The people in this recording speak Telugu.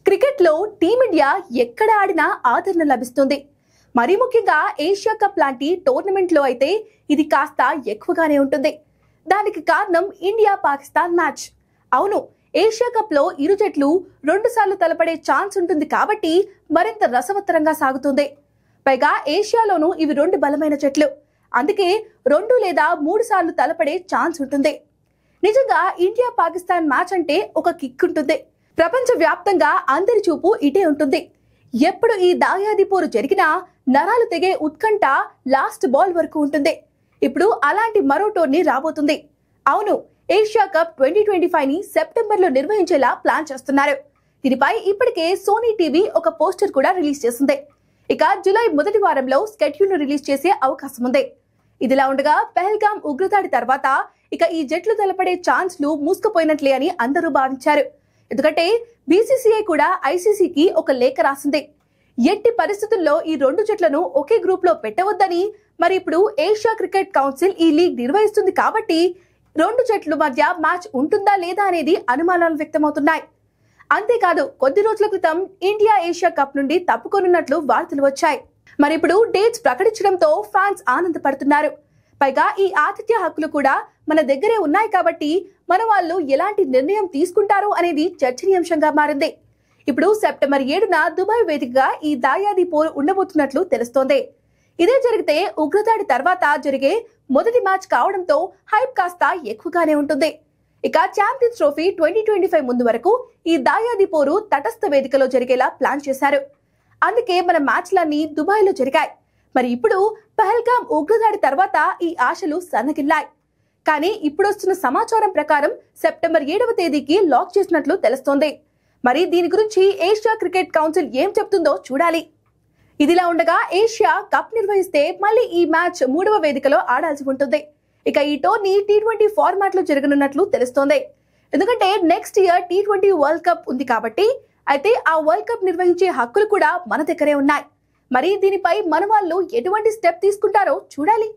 క్రికెట్ లో టీమిండియా ఎక్కడ ఆడినా ఆదరణ లభిస్తుంది. మరి ముఖ్యంగా ఏషియా కప్ లాంటి టోర్నమెంట్ లో అయితే ఇది కాస్త ఎక్కువగానే ఉంటుంది. దానికి కారణం ఇండియా పాకిస్తాన్ మ్యాచ్. అవును, ఏషియా కప్ లో ఇరు జట్లు 2 సార్లు తలపడే ఛాన్స్ ఉంటుంది కాబట్టి మరింత రసవత్తరంగా సాగుతుంది. పైగా ఏషియాలోనూ ఇవి 2 బలమైన జట్లు, అందుకే 2 లేదా 3 సార్లు తలపడే ఛాన్స్ ఉంటుంది. నిజంగా ఇండియా పాకిస్తాన్ మ్యాచ్ అంటే ఒక కిక్ ఉంటుంది. ప్రపంచ వ్యాప్తంగా అందరి చూపు ఇటే ఉంటుంది. ఎప్పుడు ఈ దాయాది పోరు జరిగినా నరాలు తెగే ఉత్కంఠ లాస్ట్ బాల్ వరకు ఉంటుంది. ఇప్పుడు అలాంటి మరో టోర్నీ రాబోతుంది. అవును, ఏషియా కప్ 2025 ని సెప్టెంబర్ లో నిర్వహించేలా ప్లాన్ చేస్తున్నారు. దీనిపై ఇప్పటికే సోనీ టీవీ ఒక పోస్టర్ కూడా రిలీజ్ చేసింది. ఇక జూలై మొదటి వారంలో స్కెడ్యూల్ ను రిలీజ్ చేసే అవకాశం ఉంది. ఇదిలా ఉండగా పెహల్గాం ఉగ్రదాడి తర్వాత ఇక ఈ జట్లు తలపడే ఛాన్స్లు మూసుకుపోయినట్లే అని అందరూ భావించారు. ఎందుకంటే బీసీసీఐ కూడా ఐసీసీకి ఒక లేఖ రాసింది. ఎట్టి పరిస్థితుల్లో ఈ 2 జట్లను ఒకే గ్రూప్ లో పెట్టవద్దని. మరి ఇప్పుడు ఏషియా క్రికెట్ కౌన్సిల్ ఈ లీగ్ నిర్వహిస్తుంది కాబట్టి 2 జట్ల మధ్య మ్యాచ్ ఉంటుందా లేదా అనేది అనుమానాలు వ్యక్తమవుతున్నాయి. అంతేకాదు, కొద్ది రోజుల క్రితం ఇండియా ఏషియా కప్ నుండి తప్పుకొనున్నట్లు వార్తలు వచ్చాయి. మరి ఇప్పుడు డేట్స్ ప్రకటించడంతో ఫ్యాన్స్ ఆనందపడుతున్నారు. పైగా ఈ ఆతిథ్య హక్కులు కూడా మన దగ్గరే ఉన్నాయి కాబట్టి మన వాళ్ళు ఎలాంటి నిర్ణయం తీసుకుంటారో అనేది చర్చనీయాంశంగా మారింది. ఇప్పుడు సెప్టెంబర్ 7న దుబాయ్ వేదికగా ఈ దాయాది పోరు ఉండబోతున్నట్లు తెలుస్తోంది. ఇదే జరిగితే ఉగ్రదాడి తర్వాత జరిగే మొదటి మ్యాచ్ కావడంతో హైప్ కాస్త ఎక్కువగానే ఉంటుంది. ఇక ఛాంపియన్స్ ట్రోఫీ 2025 ముందు వరకు ఈ దాయాది పోరు తటస్థ వేదికలో జరిగేలా ప్లాన్ చేశారు. అందుకే మన మ్యాచ్లన్నీ దుబాయ్ లో జరిగాయి. మరి ఇప్పుడు పహల్గాం ఉగ్రదాడి తర్వాత ఈ ఆశలు సన్నగిల్లాయి. కానీ ఇప్పుడు వస్తున్న సమాచారం ప్రకారం సెప్టెంబర్ 7వ తేదీకి లాక్ చేసినట్లు తెలుస్తోంది. మరి దీని గురించి ఏషియా క్రికెట్ కౌన్సిల్ ఏం చెప్తుందో చూడాలి. ఇదిలా ఉండగా ఏషియా కప్ నిర్వహిస్తే మళ్ళీ ఈ మ్యాచ్ 3వ వేదికలో ఆడాల్సి ఉంటుంది. ఇక ఈ టోర్నీ T20 ఫార్మాట్ లో జరగనున్నట్లు తెలుస్తోంది. ఎందుకంటే next year T20 world cup ఉంది కాబట్టి. అయితే ఆ వరల్డ్ కప్ నిర్వహించే హక్కులు కూడా మన దగ్గరే ఉన్నాయి. మరి దీనిపై మన వాళ్ళు ఎటువంటి స్టెప్ తీసుకుంటారో చూడాలి.